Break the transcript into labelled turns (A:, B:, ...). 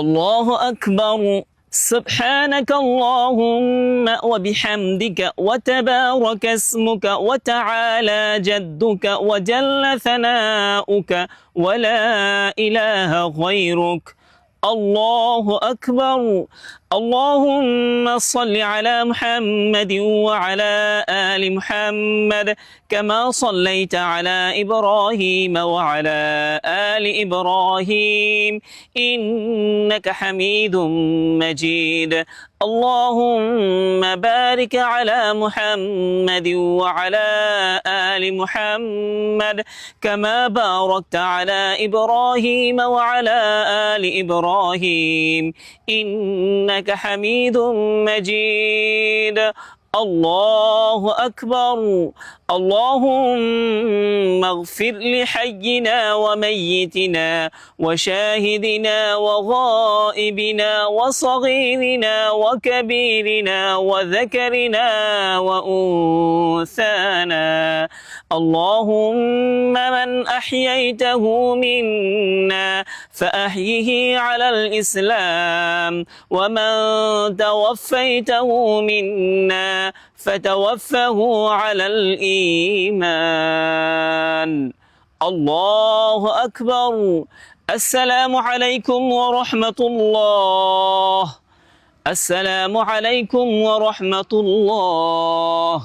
A: الله أكبر. سبحانك اللهم وبحمدك وتبارك اسمك وتعالى جدك وجل ثناؤك ولا إله غيرك. الله أكبر. اللهم صل على محمد وعلى آل محمد كما صليت على إبراهيم وعلى آل إبراهيم إنك حميد مجيد. اللهم بارك على محمد وعلى آل محمد كما باركت على إبراهيم وعلى آل إبراهيم إنك حميد مجيد. الله أكبر. اللهم اغفر لحينا وميتنا وشاهدنا وغائبنا وصغيرنا وكبيرنا وذكرنا وأنثانا. اللهم من أحييته منا فأحيه على الإسلام، ومن توفيته منا فتوفه على الإيمان. الله أكبر. السلام عليكم ورحمة الله. السلام عليكم ورحمة الله.